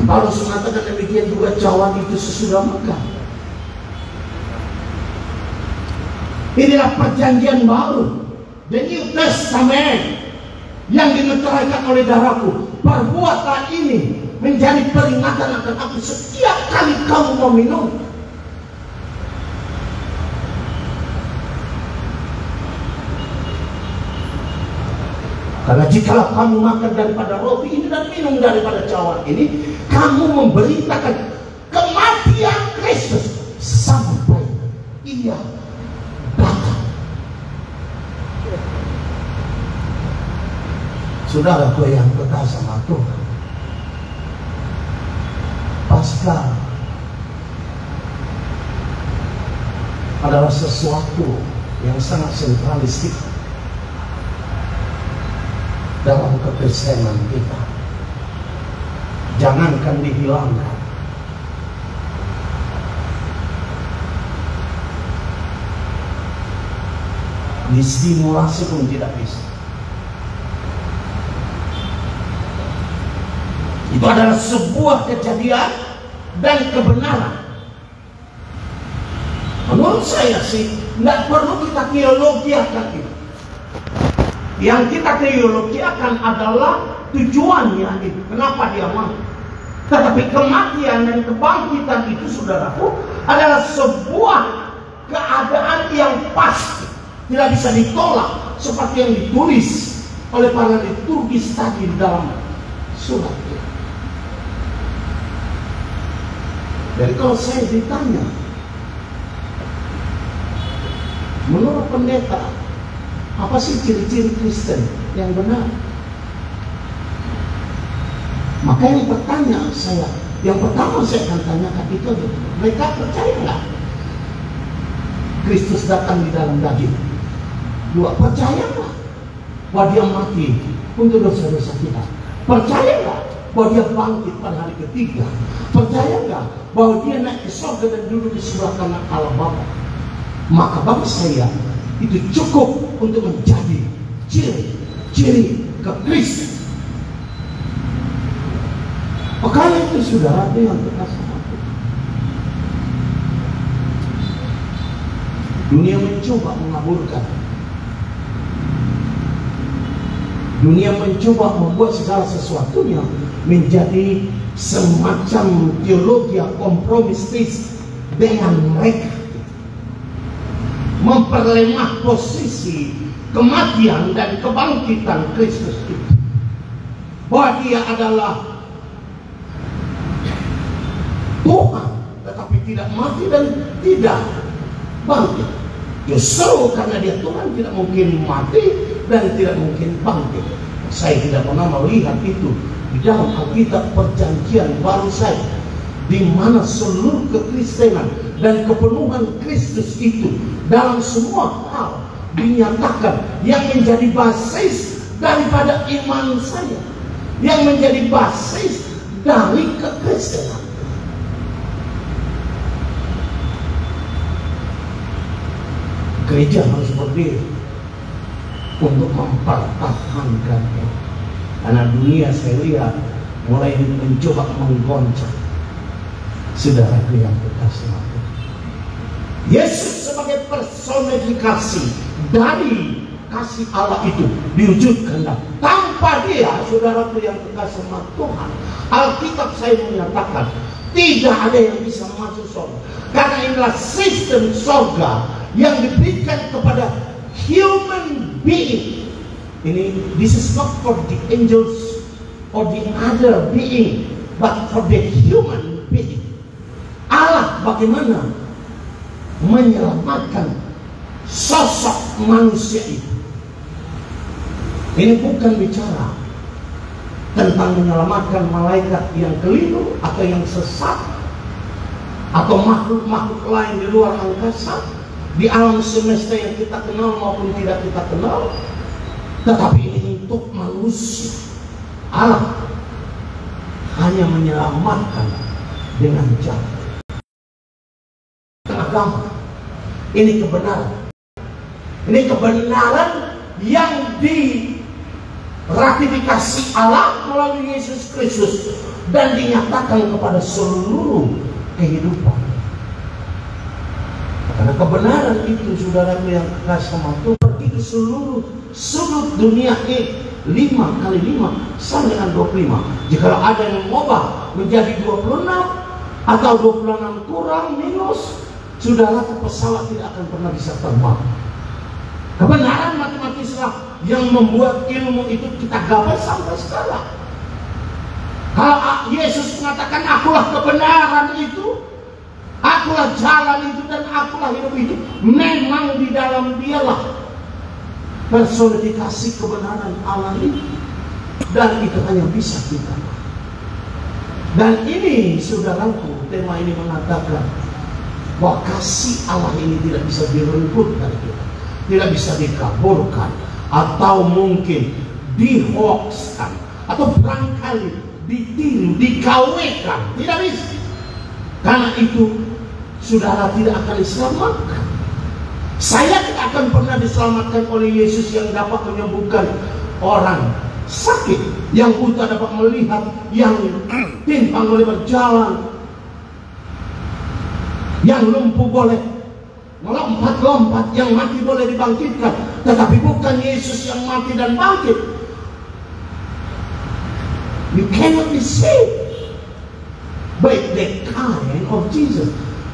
Paulus mengatakan demikian juga cawan itu sesudah Mekah. Inilah perjanjian baru, the New Testament, yang dimeteraikan oleh darahku. Perbuatan ini menjadi peringatan akan aku setiap kali kamu mau minum. Karena jikalau kamu makan daripada roti ini dan minum daripada cawan ini, kamu memberitakan kematian Kristus sampai Ia datang. Saudaraku yang kekasih sama Tuhan, Paskah adalah sesuatu yang sangat sentralistik dalam kekristenan kita. Jangankan dihilangkan, distimulasi pun tidak bisa. Itu adalah sebuah kejadian dan kebenaran. Menurut saya sih, tidak perlu kita teologiakan itu. Yang kita teologiakan adalah tujuannya itu, kenapa dia mati. Tetapi kematian dan kebangkitan itu, saudaraku, adalah sebuah keadaan yang pasti, tidak bisa ditolak, seperti yang ditulis oleh para liturgis tadi dalam surat itu. Jadi kalau saya ditanya, menurut pendeta, apa sih ciri-ciri Kristen yang benar? Maka yang pertama saya akan tanyakan itu, mereka percaya nggak Kristus datang di dalam daging? Dua, percaya nggak bahwa dia mati untuk dosa-dosa kita? Percaya nggak bahwa dia bangkit pada hari ketiga? Percaya nggak bahwa dia naik ke surga dan duduk di sebelah kanan Allah Bapa? Maka bagi saya itu cukup untuk menjadi ciri-ciri kekristenan. Makanya itu saudara yang terkasih. Dunia mencoba mengaburkan. Dunia mencoba membuat segala sesuatunya menjadi semacam teologi kompromistis dengan mereka, memperlemah posisi kematian dan kebangkitan Kristus itu, bahwa dia adalah Tuhan tetapi tidak mati dan tidak bangkit. Justru karena dia Tuhan tidak mungkin mati dan tidak mungkin bangkit. Saya tidak pernah melihat itu di dalam Alkitab Perjanjian Baru saya, di mana seluruh kekristenan dan kepenuhan Kristus itu dalam semua hal dinyatakan, yang menjadi basis daripada iman saya, yang menjadi basis dari kekristenan. Gereja harus berdiri untuk mempertahankannya, karena dunia saya lihat mulai mencoba menggoncang. Saudaraku yang terkasih, Yesus sebagai personifikasi dari kasih Allah itu diwujudkan. Tanpa dia, saudaraku yang terkasih Tuhan, Alkitab saya menyatakan tidak ada yang bisa masuk surga, karena inilah sistem surga yang diberikan kepada human being. This is not for the angels or the other being, but for the human being. Allah bagaimana menyelamatkan sosok manusia itu. Ini bukan bicara tentang menyelamatkan malaikat yang keliru atau yang sesat atau makhluk-makhluk lain di luar angkasa, di alam semesta yang kita kenal maupun tidak kita kenal, tetapi ini untuk manusia. Allah hanya menyelamatkan dengan cara agama. Ini kebenaran. Ini kebenaran yang ratifikasi Allah melalui Yesus Kristus dan dinyatakan kepada seluruh kehidupan. Karena kebenaran itu, saudara yang kekasih sama Tuhan, pergi ke seluruh sudut dunia ini. 5 kali 5 sama dengan 25. Jika ada yang mengubah menjadi 26 atau 26 kurang minus, saudara, pesawat tidak akan pernah bisa terbang. Kebenaran matematislah yang membuat ilmu itu kita gapai sampai sekarang. Kalau Yesus mengatakan akulah kebenaran itu, akulah jalan itu, dan akulah hidup itu, memang di dalam dialah personifikasi kebenaran Allah itu, dan itu hanya bisa kita. Dan ini, saudaraku, tema ini mengatakan bahwa kasih Allah ini tidak bisa direnggut dari kita, tidak bisa dikaburkan, atau mungkin dihoaxkan, atau barangkali ditiru, dikawinkan. Tidak bisa. Karena itu, saudara tidak akan diselamatkan. Saya tidak akan pernah diselamatkan oleh Yesus yang dapat menyembuhkan orang sakit, yang buta dapat melihat, yang timpang boleh berjalan, yang lumpuh boleh melompat-lompat, yang mati boleh dibangkitkan. Tetapi bukan Yesus yang mati dan bangkit. You cannot be saved by the kind of Jesus.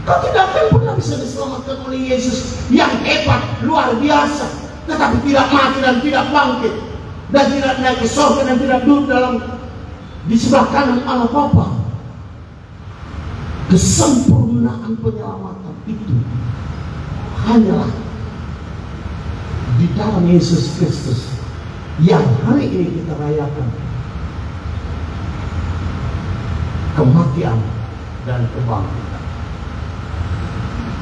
Kau tidak akan pernah bisa diselamatkan oleh Yesus yang hebat, luar biasa, tetapi tidak mati dan tidak bangkit, dan tidak naik ke surga, dan tidak duduk di sebelah kanan Allah Bapa. Kesempurnaan penyelamatan itu hanyalah di dalam Yesus Kristus yang hari ini kita rayakan kematian dan kebangkitan.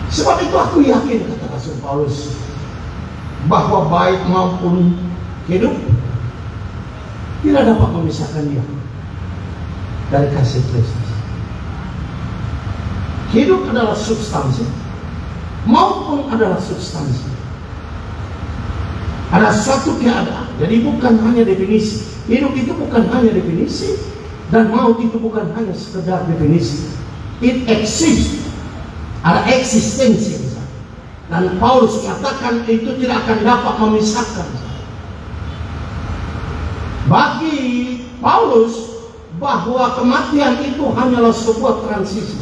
Sebab itu aku yakin, kata Rasul Paulus, bahwa baik maupun hidup tidak dapat memisahkan dia dari kasih Kristus. Hidup adalah substansi, maupun adalah substansi. Ada suatu keadaan. Jadi bukan hanya definisi. Hidup itu bukan hanya definisi, dan maut itu bukan hanya sekedar definisi. It exists. Ada eksistensi. Dan Paulus mengatakan itu tidak akan dapat memisahkan. Bagi Paulus, bahwa kematian itu hanyalah sebuah transisi.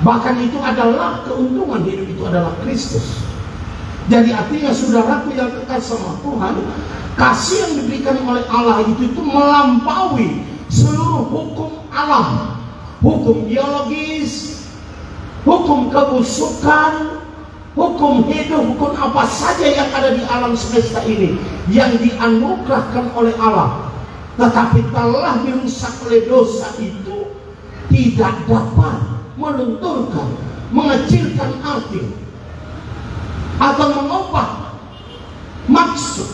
Bahkan itu adalah keuntungan, hidup itu adalah Kristus. Jadi artinya, saudaraku yang kekasih sama Tuhan, kasih yang diberikan oleh Allah itu melampaui seluruh hukum alam, hukum biologis, hukum kebusukan, hukum hidup, hukum apa saja yang ada di alam semesta ini yang dianugerahkan oleh Allah, tetapi telah dirusak oleh dosa itu, tidak dapat melunturkan, mengecilkan arti, atau mengubah maksud.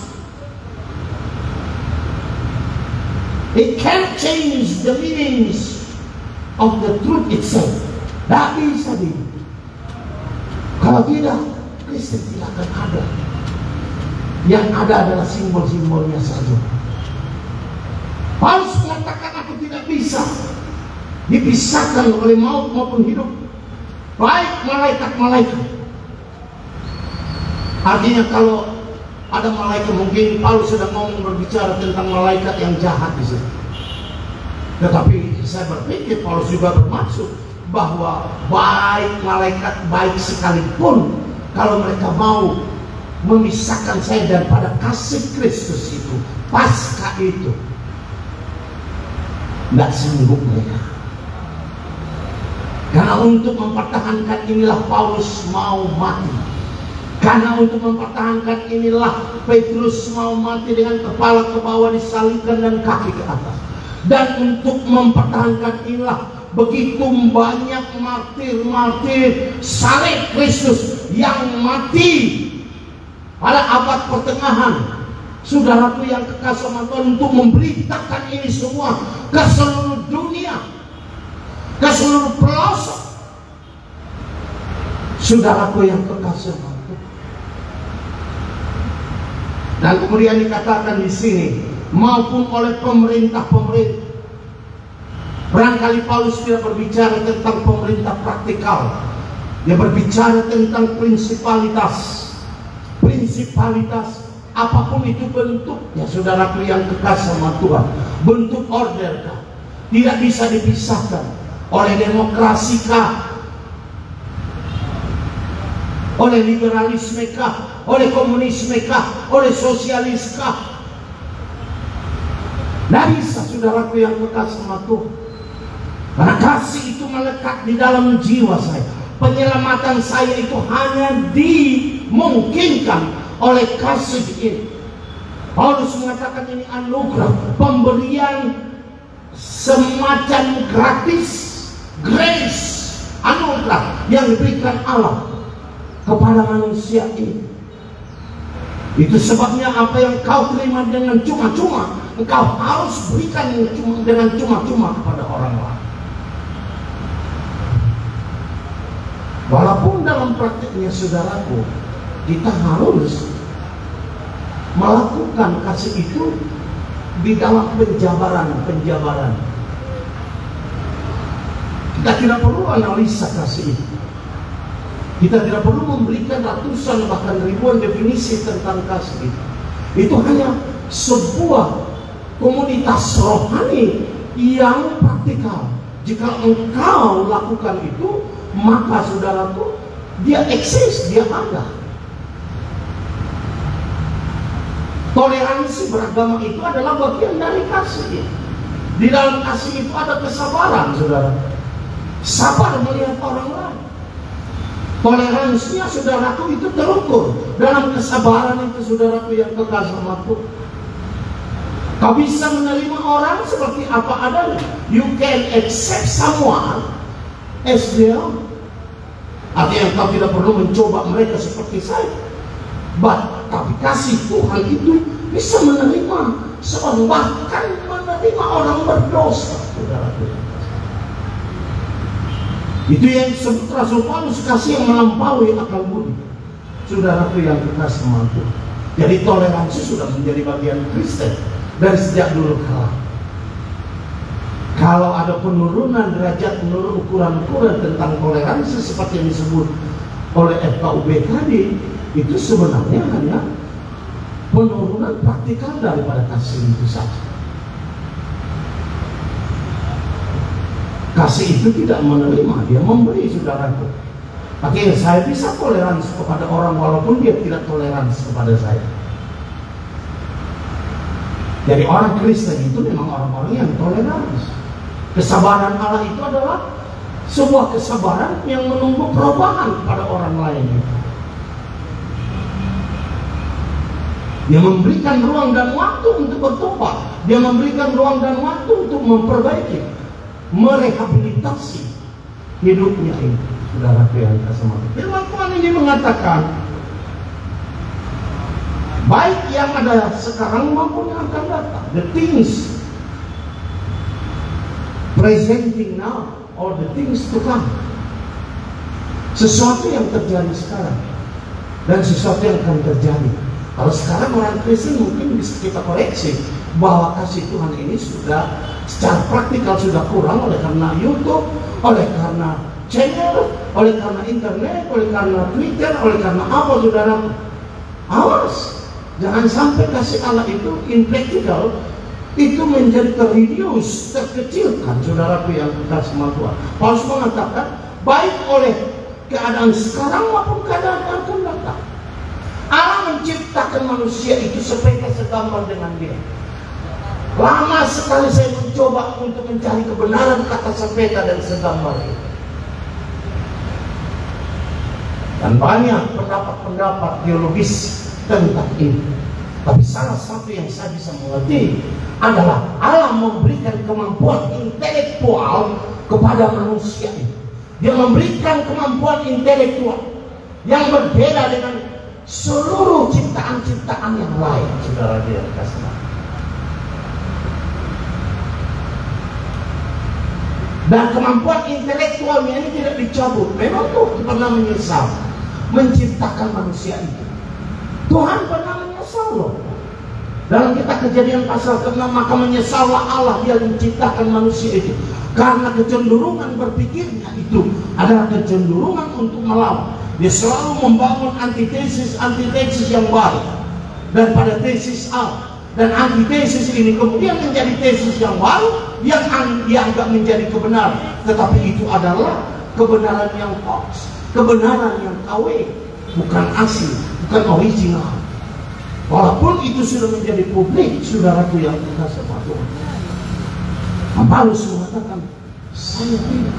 It can't change the meanings of the truth itself. Tidak bisa di. Kalau tidak, Kristen tidak akan ada. Yang ada adalah simbol-simbolnya saja. Paulus mengatakan, aku tidak bisa dipisahkan oleh maut maupun hidup, baik malaikat-malaikat. Artinya kalau ada malaikat, mungkin Paulus sedang ngomong berbicara tentang malaikat yang jahat di situ. Tetapi saya berpikir Paulus juga bermaksud bahwa baik malaikat baik sekalipun, kalau mereka mau memisahkan saya daripada kasih Kristus itu, pasca itu, tidak sanggup mereka. Karena untuk mempertahankan inilah Paulus mau mati. Karena untuk mempertahankan inilah Petrus mau mati dengan kepala ke bawah disalibkan dan kaki ke atas. Dan untuk mempertahankan inilah begitu banyak martir-martir salib Kristus yang mati pada abad pertengahan. Saudaraku yang kekasih Tuhan, untuk memberitakan ini semua ke seluruh dunia, ke seluruh pelosok. Saudaraku yang kekasih Tuhan. Dan kemudian dikatakan di sini, maupun oleh pemerintah-pemerintah. Barangkali Paulus tidak berbicara tentang pemerintah praktikal, dia berbicara tentang prinsipalitas. Prinsipalitas apapun itu bentuknya, saudaraku yang kekasih sama Tuhan, bentuk order kah, tidak bisa dipisahkan oleh demokrasi kah, oleh liberalisme kah, oleh komunisme kah, oleh sosialis kah. Tidak bisa, saudaraku yang kekasih sama Tuhan. Karena kasih itu melekat di dalam jiwa saya. Penyelamatan saya itu hanya dimungkinkan oleh kasih ini. Paulus mengatakan ini anugerah, pemberian semacam gratis, grace, anugerah yang diberikan Allah kepada manusia ini. Itu sebabnya apa yang kau terima dengan cuma-cuma, engkau harus berikan dengan cuma-cuma kepada orang lain. Walaupun dalam praktiknya, saudaraku, kita harus melakukan kasih itu di dalam penjabaran. Kita tidak perlu analisa kasih itu. Kita tidak perlu memberikan ratusan bahkan ribuan definisi tentang kasih itu. Itu hanya sebuah komunitas rohani yang praktikal. Jika engkau lakukan itu, maka saudaraku, dia eksis, dia ada. Toleransi beragama itu adalah bagian dari kasih. Di dalam kasih itu ada kesabaran, saudara. Sabar melihat orang lain. Toleransinya, saudaraku, itu terukur dalam kesabaran itu, saudaraku yang kekasih sama Tuhan. Kau bisa menerima orang seperti apa adanya. You can accept someone as they are. Artinya kau tidak perlu mencoba mereka seperti saya. Tapi kasih Tuhan itu bisa menerima seorang, bahkan menerima orang berdosa, saudaraku. Itu yang disebut Rasul Paulus, kasih yang melampaui akal budi, saudaraku yang kekasih sama Tuhan. Jadi toleransi sudah menjadi bagian Kristen dari sejak dulu kala. Kalau ada penurunan derajat menurut ukuran-ukuran tentang toleransi seperti yang disebut oleh FKUB tadi, itu sebenarnya hanya penurunan praktikal daripada kasih itu saja. Kasih itu tidak menerima, dia memberi, saudaraku. Akhirnya saya bisa toleransi kepada orang walaupun dia tidak toleransi kepada saya. Jadi orang Kristen itu memang orang-orang yang toleransi. Kesabaran Allah itu adalah sebuah kesabaran yang menunggu perubahan pada orang lain. Dia memberikan ruang dan waktu untuk bertobat. Dia memberikan ruang dan waktu untuk memperbaiki, merehabilitasi hidupnya ini. Saudara yang kasih. Firman Tuhan ini mengatakan, baik yang ada sekarang maupun yang akan datang, the things presenting now or the things to come. Sesuatu yang terjadi sekarang dan sesuatu yang akan terjadi. Kalau sekarang orang Kristen mungkin bisa kita koreksi bahwa kasih Tuhan ini sudah secara praktikal sudah kurang oleh karena YouTube, oleh karena channel, oleh karena internet, oleh karena Twitter, oleh karena apa, saudara. Awas, jangan sampai kasih Allah itu impractical, itu menjadi terreduce, terkecilkan, saudaraku yang kekasih sama Tuhan. Paulus mengatakan, baik oleh keadaan sekarang maupun keadaan yang akan datang. Allah menciptakan manusia itu sepeda segambar dengan dia. Lama sekali saya mencoba untuk mencari kebenaran kata sepeda dan segambar itu. Dan banyak pendapat-pendapat teologis tentang ini. Tapi salah satu yang saya bisa mengerti adalah Allah memberikan kemampuan intelektual kepada manusia ini. Dia memberikan kemampuan intelektual yang berbeda dengan seluruh ciptaan-ciptaan yang lain, saudara dia kasih. Dan kemampuan intelektualnya ini tidak dicabut. Memang Tuhan pernah menyesal menciptakan manusia itu. Tuhan pernah menyesal loh. Dalam kitab Kejadian pasal ke-6, maka menyesallah Allah dia menciptakan manusia itu, karena kecenderungan berpikirnya itu adalah kecenderungan untuk melawan. Dia selalu membangun antitesis yang baru daripada tesis Allah. Dan antitesis ini kemudian menjadi tesis yang baru yang dianggap menjadi kebenaran. Tetapi itu adalah kebenaran yang hoax, kebenaran yang KW, bukan asli, bukan original. Walaupun itu sudah menjadi publik, saudaraku yang terkasih Tuhan. Paulus mengatakan, saya tidak.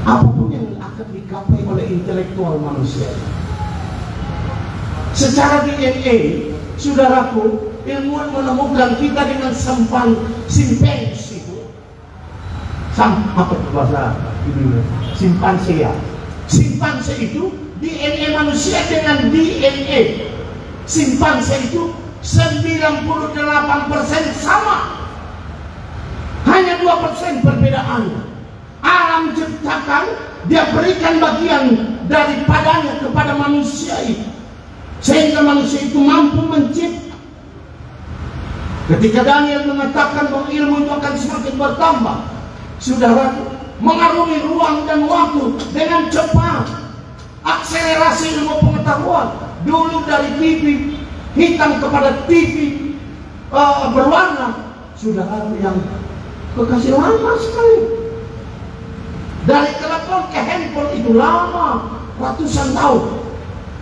Apapun yang akan digapai oleh intelektual manusia. Secara DNA, saudaraku, ilmuwan menemukan kita dengan simpanse itu. Apa itu bahasa ini? Simpanse ya. Simpanse itu DNA manusia dengan DNA simpanse itu 98% sama. Hanya 2% perbedaannya. Alam ciptakan, dia berikan bagian daripadanya kepada manusia itu, sehingga manusia itu mampu mencipta. Ketika Daniel mengatakan bahwa ilmu itu akan semakin bertambah, saudaraku, mengarungi ruang dan waktu dengan cepat. Akselerasi ilmu pengetahuan, dulu dari TV hitam kepada TV berwarna, saudaraku yang kekasih, lama sekali. Dari telepon ke handphone itu lama, ratusan tahun.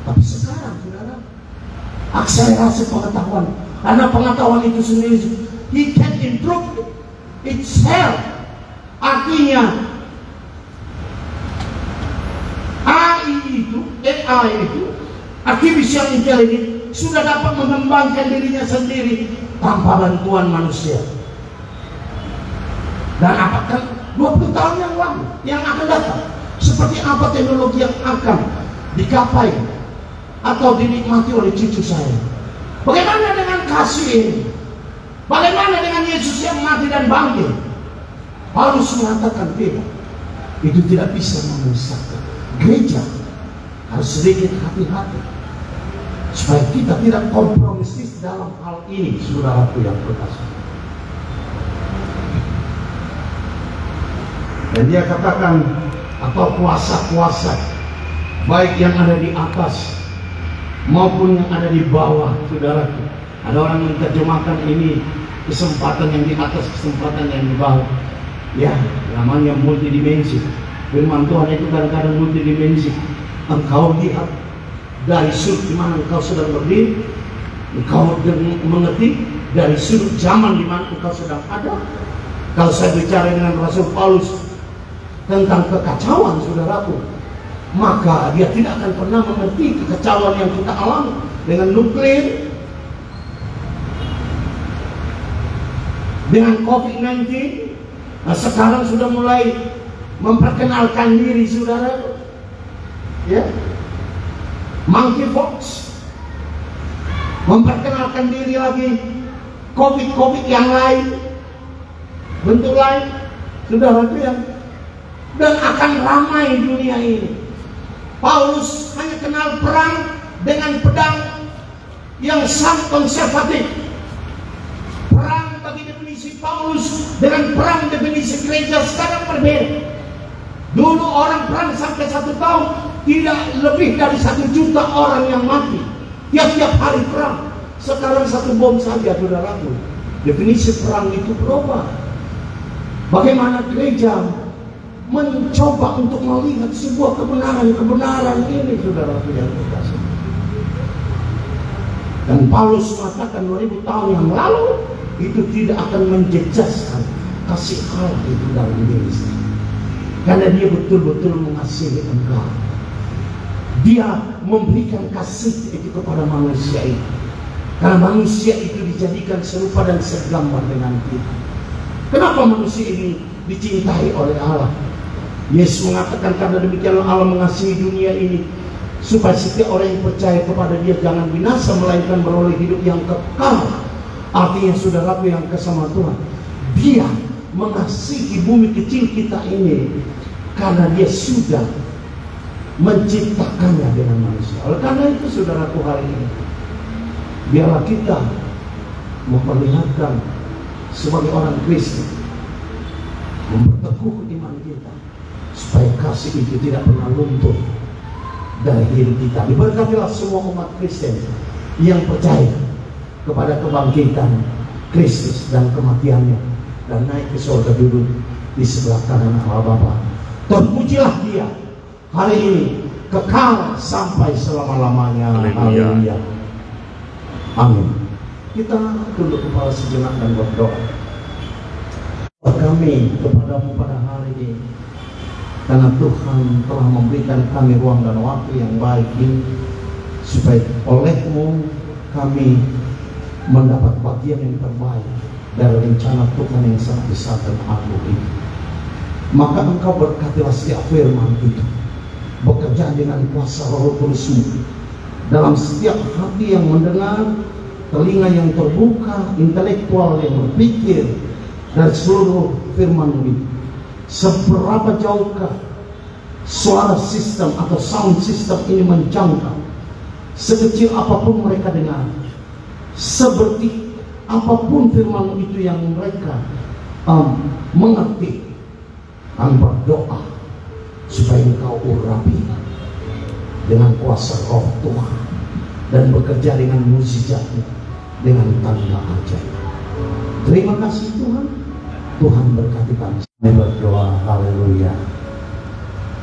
Tapi sekarang, saudara, akselerasi pengetahuan, karena pengetahuan itu sendiri, he can improve itself. Artinya AI itu, artificial intelligence, sudah dapat mengembangkan dirinya sendiri tanpa bantuan manusia. Dan apakah 20 tahun yang lalu yang akan datang, seperti apa teknologi yang akan digapai atau dinikmati oleh cucu saya? Bagaimana dengan kasih ini? Bagaimana dengan Yesus yang mati dan bangkit? Paulus mengatakan tidak. Itu tidak bisa menyesatkan. Gereja harus sedikit hati-hati supaya kita tidak kompromis dalam hal ini, saudaraku yang terkasih. Dan dia katakan, atau kuasa-kuasa baik yang ada di atas maupun yang ada di bawah, saudaraku. Ada orang yang menerjemahkan ini kesempatan yang di atas, kesempatan yang di bawah. Ya, namanya multidimensi. Firman Tuhan itu kadang-kadang multidimensi. Engkau lihat dari sudut di mana engkau sedang berdiri, engkau mengerti dari sudut zaman di mana engkau sedang ada. Kalau saya bicara dengan Rasul Paulus tentang kekacauan, saudaraku, maka dia tidak akan pernah mengerti kekacauan yang kita alami dengan nuklir, dengan COVID-19. Nah, sekarang sudah mulai memperkenalkan diri, saudara, ya, monkeypox, memperkenalkan diri lagi, COVID yang lain, bentuk lain, saudara, yang dan akan ramai dunia ini. Paulus hanya kenal perang dengan pedang yang sangat konservatif. Perang bagi definisi Paulus dengan perang definisi gereja sekarang berbeda. Dulu orang perang sampai 1 tahun, tidak lebih dari 1 juta orang yang mati tiap-tiap hari perang. Sekarang 1 bom saja, saudaraku. Definisi perang itu berubah. Bagaimana gereja mencoba untuk melihat sebuah kebenaran ini, saudaraku yang terkasih. Dan Paulus mengatakan 2000 tahun yang lalu itu tidak akan menjejaskan kasih Allah itu dalam diri saya, karena dia betul-betul mengasihi engkau. Dia memberikan kasih itu kepada manusia itu, karena manusia itu dijadikan serupa dan segambar dengan kita. Kenapa manusia ini dicintai oleh Allah? Yesus mengatakan, karena demikianlah Allah mengasihi dunia ini, supaya setiap orang yang percaya kepada dia jangan binasa, melainkan beroleh hidup yang kekal. Artinya, saudaraku yang kesama Tuhan, dia mengasihi bumi kecil kita ini karena dia sudah menciptakannya dengan manusia. Oleh karena itu, saudaraku, hari ini biarlah kita memperlihatkan sebagai orang Kristen, memperteguh iman kita supaya kasih itu tidak pernah luntur dari diri kita. Diberkatilah semua umat Kristen yang percaya kepada kebangkitan Kristus dan kematiannya, dan naik ke surga duduk di sebelah kanan Allah Bapa. Terpujilah Dia hari ini kekal sampai selama-lamanya. Haleluya. Amin. Kita tunduk kepala sejenak dan berdoa. Kami kepadamu pada hari ini, karena Tuhan telah memberikan kami ruang dan waktu yang baik ini, supaya oleh-Mu kami mendapat bagian yang terbaik dari rencana Tuhan yang sangat besar dan agung ini. Maka Engkau berkatilah setiap firman itu, bekerja dengan kuasa Roh Kudus-Mu dalam setiap hati yang mendengar, telinga yang terbuka, intelektual yang berpikir dari seluruh firman itu. Seberapa jauhkah suara sistem atau sound system ini menjangkau, sekecil apapun mereka dengar, seperti apapun firman itu yang mereka mengerti, kami berdoa supaya Engkau urapi dengan kuasa Roh Tuhan dan bekerja dengan mukjizat-Mu, dengan tanda ajaib. Terima kasih Tuhan. Tuhan berkati kami. Kami berdoa. Haleluya.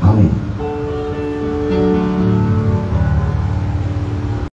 Amin.